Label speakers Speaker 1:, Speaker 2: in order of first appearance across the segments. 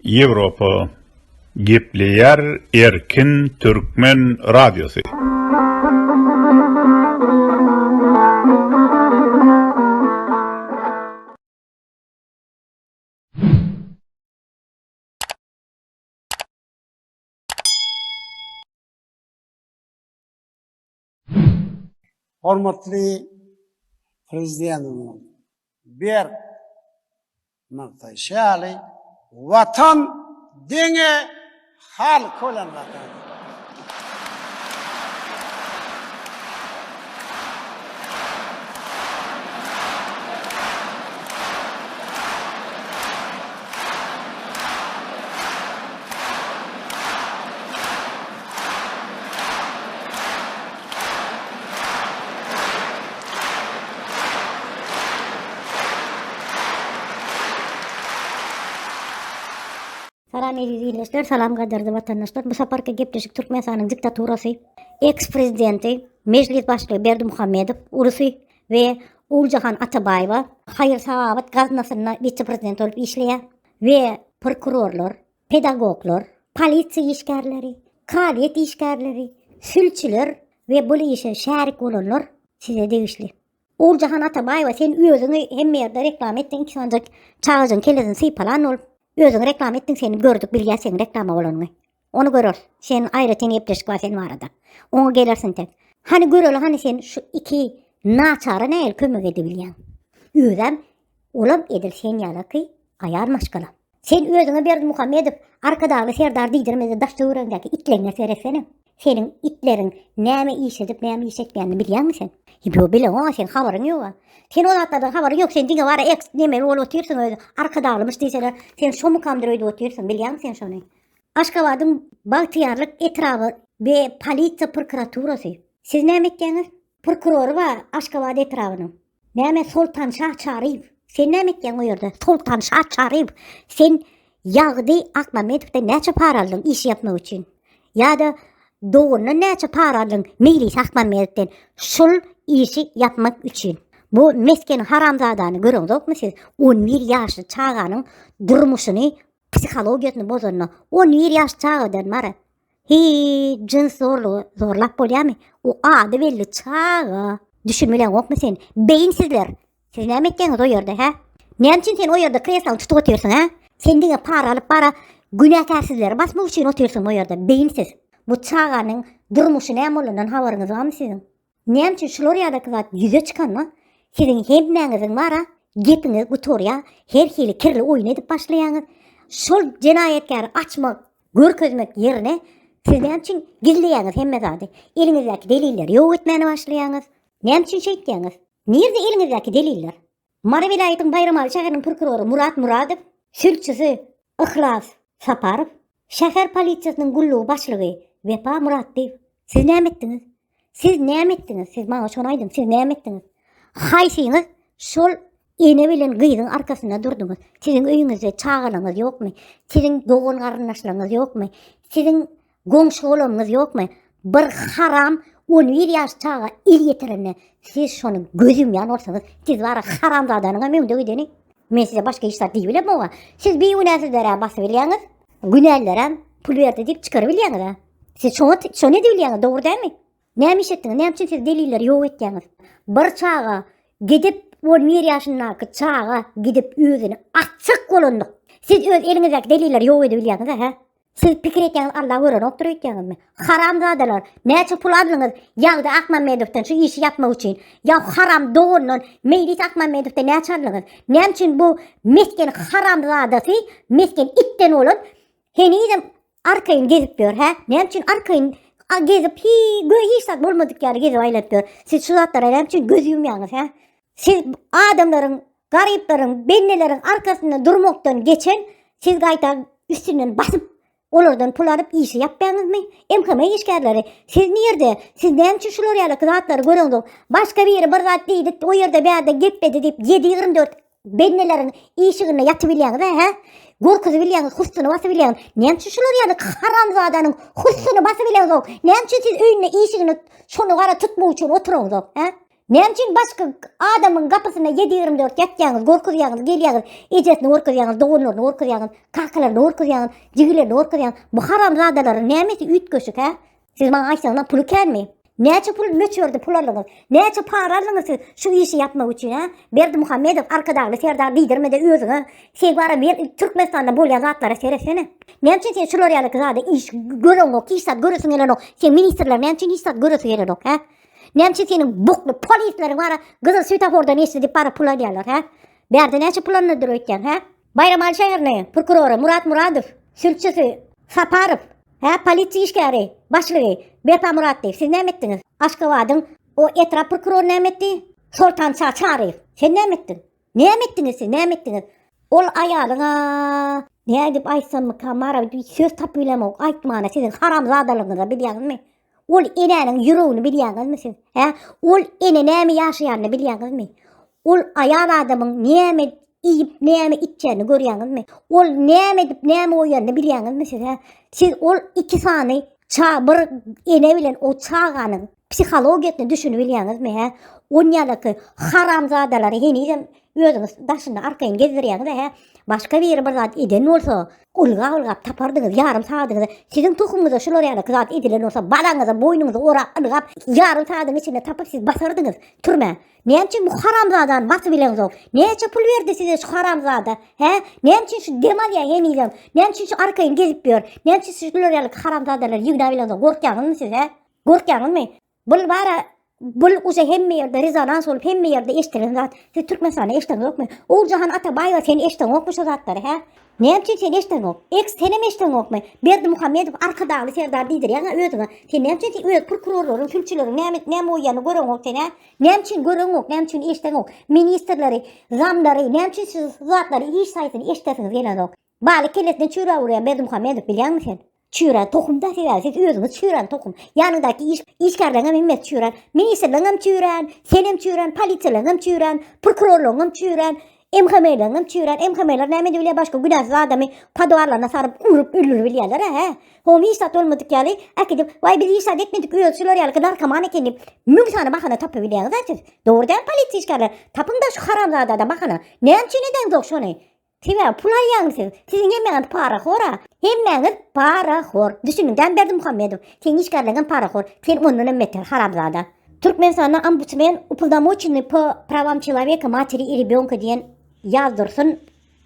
Speaker 1: Ýewropa Gepleýär Erkin Türkmen Radiosu.
Speaker 2: Hormatly Prezidentim, bir Maqtaşaly watan deňe halk bolan watan.
Speaker 3: Salam izleyijiler, salam gaderdi vatandaşlar. Bu saparki gepleşik Türkmenistanyň diktaturasy, ex-prezidenti, meclis başlygy Berdimuhammedow, urusy we Uljahan Atabaýewa haýyr sababat gaznasyna vice-prezident bolup işleýär we prokurorlar, pedagoglar, polisiýa işgärleri, kadet işgärleri, sülçüler we bu işe şärik bolanlar size degişli. Uljahan Atabaýewa sen özüňi hemme ýerde reklam etdiň, ancak çağıjyň kelesini sypalan olup özüň reklam etdiň, seni gördük, bilýär sen reklama bolanyňy. Onu görür. Sen aýraten ýepleşik bar sen arada. Oňa gelersin tek. Hani göreli, hani sen şu iki naçara näil kömek edebilýän. Özüm olam edil sen ýalaky aýar maşgala. Sen özüňe Berdimuhammedow arkadagy Serdar diýdirmede daşda öwrendäki itleňe seresene. Senin itleriň näme iş edip näme iş etmeýänini bilýärmi sen? Hiçbir bilen sen habaryň ýok. Sen o zatlardan habaryň ýok. Sen diňe bara ex neme bolup oturýarsyň özü. Arkadagylymış diýseler, sen şomu kamdyryp oturýarsyň, bilýärmi sen şonu? Aşgabatyň bagtyarlyk etrafy we polisiýa prokuraturasy. Siz näme etdiňiz? Prokuror we Aşgabat etrafynyň. Näme Sultan Şah Çaryp? Sen näme etdiň o ýerde? Sultan Şah Çaryp. Sen ýagdy Akmamedowden näçe para aldyň iş yapmak üçin? Ýa-da doğruna näçe para aldyň mejlis Akmamedowden şol işi yapmak üçin? Bu mesken haramzadany görüňizokmy siz? 11 ýaşly çağanyň durmuşyny, psihologiýasyny bozanyna 11 ýaş çağdan mara. Jins zorlap bolýarmy? O ady belli çağa. Düşünmeýän okmy sen? Beýinsizler. Siz näme etdiňiz o ýerde, ha? Näme üçin sen o ýerde kreslaň tutup oturýarsyň, ha? Sen diňe para alyp bara günahkarsizler basmak üçin oturýarsyň o ýerde, beýinsiz. Bu çağanyň durmuşy näme bolandan habaryňyz barmy sizin? Näme üçin şular ýa-da zat ýüze çykanma? Sizin hem näňiziň bara, gepiňiz gutorýa, her hili kirli oýun edip başlaýaňyz. Şol jenaýetkär açmak, görkezmek ýerine siz näme üçin gizleýäňiz hemme zady? Eliňizdäki deliller ýok etmäne başlaýaňyz. Näme üçin şeýle etdiňiz? Nerede eliňizdäki deliller? Mara vilayatyň Bayramaly şäheriniň prokuroru Murat Muradow, sülçüsi Ihlas Saparow, şäher polisiýasynyň gullugy başlygy Wepa Muratdiýew. Siz näme etdiňiz? Siz näme etdiňiz? Siz maňa şonu aýdyn, siz näme etdiňiz? Haýsyňyz şol ene bilen gyzyň arkasynda durduňyz. Siziň öýüňizde çağanyňyz ýokmy? Siziň dogan garyndaşlaryňyz ýokmy? Siziň goňşy bolanyňyz ýokmy? Bir haram 11 ýaş çağa il ýetirene siz şonu gözümýän bolsaňyz, siz bara haramzadanyň memnun edeni. Men size başga işler diýbilem oňa. Siz beýunasizlere basyp bilýäňiz, günällere pul berdi diýip çykaryp bilýäňiz. Siz şonu edip bilýäňiz, dogry dälmi? Näme iş etdiňiz? Näme üçin siz deliller ýok etdiňiz? Bir çağa gidip 11 ýaşyndaky çağa gidip özüni açyk bolandyk. Siz öz eliňizdäki deliller ýok edip bilýäňiz, ha? Siz pikir etdiňiz Allah gören oturup etdiňizmi? Haramzadalar, näçe pul aldyňyz? Ýagdy Akmamedowden şu işi yapmak üçin. Ya haram doğrundan mejlis Akmamedowden näçe aldyňyz? Näme üçin bu mesken haramzadasy, mesken itten olup henizem arkaýyn gezip ber, ha? Näme üçin arkaýyn gezip hiç bolmadyk ýerde gezip aýlap ber. Siz şu zatlara näme üçin göz ýumýaňyz, ha? Siz adamlaryň, garyplaryň, benneleriň arkasynda durmakdan geçen, siz gaýta üstünden basyp olardan pul alıp işi yapýaňyzmy? MKM işgärleri, siz nerede? Siz näme üçin şular ýaly zatlary görüňiz? Başga bir ýere bir zat diýdi, o ýerde bäde gepmedi diýip 7-24 benneleriň işigine ýatyp bilýäňiz, ha? Gorkuzy bilýäňiz, hustuny basyp bilýäňiz. Näme üçin şular ýaly haramzadanyň hustuny basyp bilýäňiz? Näme üçin siz öýüne işigine şonu gara tutmak üçin oturaňyz, ha? Nämçin başka adamın kapısına 7/24 yatýaňyz, gorkuzýaňyz, gelýäňiz, ejesini gorkuzýaňyz, dogunlaryny gorkuzýaňyz, kakalaryny gorkuzýaňyz, jigilerini gorkuzýaňyz. Bu haramzadalaryň nämesi ütköşük ha? Siz maňa aýsaňyz pul kelmi? Näçe pul möçördi pul alyňyz? Näçe para alyňyz şu işi yapmak üçin ha? Berdi Muhammedow arkadagy Serdar lidermede özüňe sen bara Türkmenistanda bolýan zatlara seresene. Näçe sen şular ýaly zady iş göreňok, iş sat göresin gelenok. Sen ministrler näçe iş sat göresin gelenok ha? Näçe senin bukly polisleriň bara gyzyl svetofordan eşidip bara pul alýarlar ha? Berdi näçe pul alyndyr ötken ha? Bayram Ali şäheriniň prokurory Murat Muradow, sürçüsi Saparov, ha polisiýa işgäri başlygy Bepa Muratdiýew, siz näme etdiňiz? Aşgabatyň o etrap prokurory näme etdi? Sultan Çaçarew, sen näme etdiň? Näme etdiňiz siz, näme etdiňiz? Ol aýalyňa näme diýip aýsam kamara söz tapylamok, aýtmana siziň haramzadalygyňyzy bilýäňizmi? Ol enenin ýüregini bilýäňizmi siz? Ha? Ol ene näme ýaşaýanyny bilýäňizmi? Ol aýal adamyň näme iyip näme içýäni görýäňizmi? Ol näme edip näme oýanyny bilýäňizmi siz? Ha? Siz ol iki sany bir ene bilen o çağanyň psihologiýasyny düşünüp bilýäňizmi? Ha? Onýalyky haramzadalary henizem özüňiz daşynda arkaýyn gezdirýäňiz ha? Başka bir zat eden olsa, ulgap tapardyňyz, yarım saýdyňyz. Siziň tohumuňyza şular ýaly zat edilen olsa, balaňyza boýnuňyza orap ylgap, yarım saýdyň içinde tapyp siz basardyňyz. Türme. Näçe bu haramzadan basyp bileňiz ok? Näçe pul berdi size şu haramzada? He? Näçe şu demalya henizem? Näçe şu arkaýyn gezip ber? Näçe şular ýaly haramzadalar ýigna bileňiz ok? Gorkýaňyzmy siz he? Gorkýaňyzmy? Bul bara bul uza hemme ýerde rezonans olup hemme ýerde eşitilen zat. Siz Türkmenistanda eşitdiňiz okmy? Uljahan Atabaýew sen eşitdiň okmy şu zatlary he? Näçe sen eşitdiň ok? Senem eşitdiň okmy? Berdi Muhammedow arkadagy Serdar diýdir ýa özüňe. Sen näçe öz prokurorlaryň, sülçülerin näme oýany göreň ok sen he? Näçe göreň ok, näçe eşitdiň ok? Ministrleri, zamlary, näçe siz zatlary iş saýtyny eşitdiňiz gelen ok? Baly kelesine çüra urýan Berdi Muhammedow bilýärmi sen? Çüren tohumda siz özüňiz çüren tohum. Yanındaky işgärlerine himmet çüren, ministrleriňem çüren, senem çüren, polisiýalaryňem çüren, prokurorlaryňem çüren, MHM'lerim çüren, MHM'ler näme diýilýär başga günahsız adamy paduarlarna saryp urup öldürüp bilýärler ha. Hom hiç sat olmadyk ýaly, akydip, "Vay biz hiç sat etmedik, öýçüler ýaly narkoman ekenip, müňsany bahana tapyp bilýärler siz." Dogrudan polisiýa işgärler, tapyň da şu haramzada bahana. Näçe neden zok şony? Tiwa pul alýaňyz. Siziň hemmeňiz paraxora. Hemmeňiz paraxor. Düşünüňden Berdi Muhammedow. Sen işgärlegen paraxor. Sen ondan emmeter haramzada. Türkmenistanda ombudsman uполномоченный по правам человека, матери и ребёнка diýen ýazdyrsyn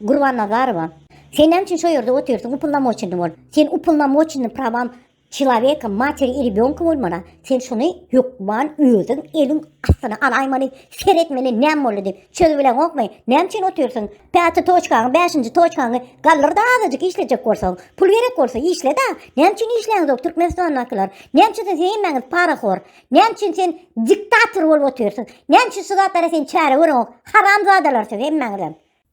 Speaker 3: Gurban Nazarowa. Sen näme üçin şo ýerde oturýarsyň? Uполномоченный bol. Sen uполномоченный правам человека, матери и ребёнка bolmana. Sen şuny hukman özüň eliň astyna alaýmany, seretmeli näme boldy diýip çözüp bilen okmy? Näme üçin oturýarsyň? 5 toçkaň, 5-nji toçkaň gallarda azajyk işlejek bolsaň, pul berek bolsa işle da. Näme üçin işleňiz ok Türkmenistandakylar? Näme üçin sen hemmeňiz paraxor? Näme üçin sen diktator bolup oturýarsyň? Näme üçin şu zatlary sen çäre görüň ok? Haramzadalar siz hemmeňiz.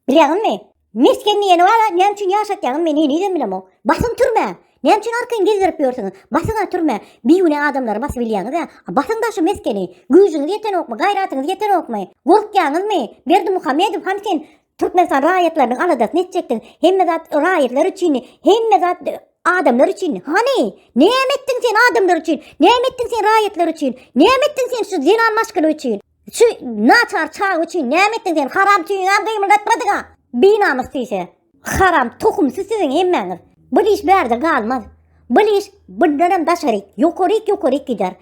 Speaker 3: Bilýärmi? Meskenliýeni wala näme üçin ýaşatýaňyny men ýene bilemem ok. Basyn türme. Näme üçin arkaň gezdirip ýörsiňiz? Basyňa türme. Biýüne adamlar basyp bilýäňiz ya. Basyňda şu meskeni, güýjüňiz ýeten okmy, gaýratyňyz ýeten okmy? Gorkýaňyzmy? Berdi Muhammedow han sen Türkmenistan raýatlarynyň aladasyny etjekdiň. Hemme zat raýatlar üçin, hemme zat adamlar üçin. Hani? Näme etdiň sen adamlar üçin? Näme etdiň sen raýatlar üçin? Näme etdiň sen şu zinan maşgyly üçin? Şu naçar çağ üçin näme etdiň sen? Haram tüýüňem gymyldatmadyňa. Binamyz diýse. Haram tohumsy siziň hemmeňiz. Bu iş berde galmaz. Bu iş bundan daşaryk, ýokaryk gider.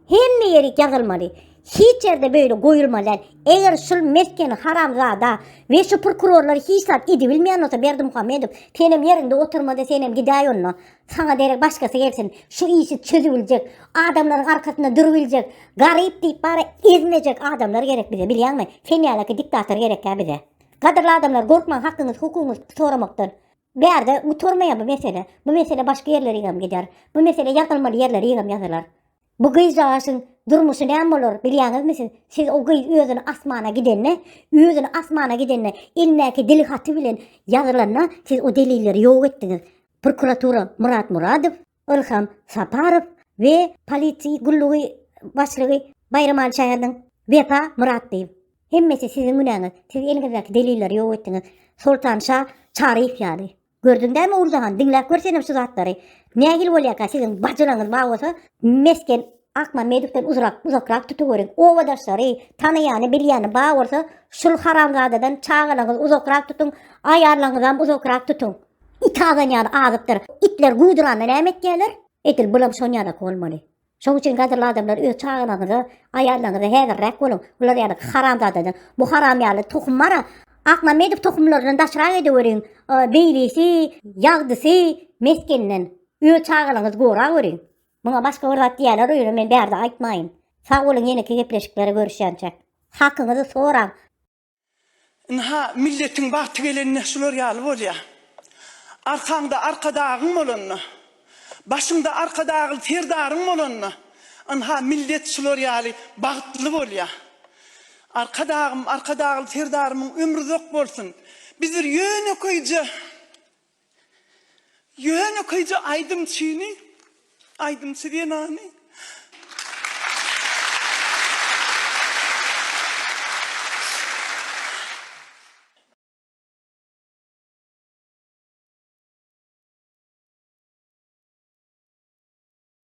Speaker 3: Hemme ýeri ýazylmaly. Hiç ýerde böyle goýulmaly. Eger şul meskeni haramzada we şu prokurorlar hiç sat edi bilmeýän olsa Berdi Muhammedow, senem ýerinde oturmada senem gidaýonma. Saňa derek başgasy gelsin, şu işi çözübiljek, adamlaryň arkasynda durubiljek, garyp diýip bara ezmejek adamlar gerek bize, bilýärmi? Sen ýaly diktator gerek bize. Gadyrly adamlar gorkman, hakyňyz, hukugyňyz soramakdan. Berde uturmaya bu mesele başka yerlere ýigam gider. Bu mesele ýatylmaly yerlere ýigam ýazylar. Bu gyýjaşyň durmuşy näme bolar bilýäňizmi siz? Siz o gyýj özüni asmana gidenne, ilnäki dili haty bilen ýazylanna siz o delilleri ýok etdiňiz. Prokuratura Murat Muradow, Ilham Saparov we polisiýa gullugy başlygy Bayram Ali şäheriniň Bepa Muratdiýew. Hemmesi sizin günahınız. Siz elinizdeki delilleri ýok etdiňiz. Sultan Çaryp ýaly. Gördüňdämi urdahan, diňläp görsenem şu zatları. Nägil bolýar ka siziň bajylaryňyz bar bolsa, mesken Akma medikten uzakrak tutuverin. O vadaşları tanıyanı bilýäni ba bolsa şul haramzadadan çağılaňyz uzakrak tutun, ayarlaňyzam uzakrak tutun. İtadan ýaly azypdyr. İtler guýduranlar näme etýärler? Etil bulam şoň ýaly bolmaly. Şoň üçin gazarly adamlar öz çağılaňyzy, ayarlaňyzy häzirräk bolun. Bular ýaly haramzadadan. Bu haram ýaly tohumlara akma medik tohumlaryny daşrak edewerin. Beýlisi, ýagdysy, meskenden öz çağılaňyzy gora görin. Buna başka wagt diýerler, öýle men bärde aýtmaýyn. Sag bolun, ýene-ki gepleşikleri görüşýänçek. Hakyňyzy soram.
Speaker 4: Ha milletin bahtı gelenine şular ýaly bolýar. Arkaňda arkadagyň bolanny, başyňda arkadagy ferdaryň bolanny. Ha millet şular ýaly bagtly bolýar. Arkadagy ferdarymyň ömrü zok bolsun. Bizler ýöne koýjy aýdym çyny, aýdym çyny.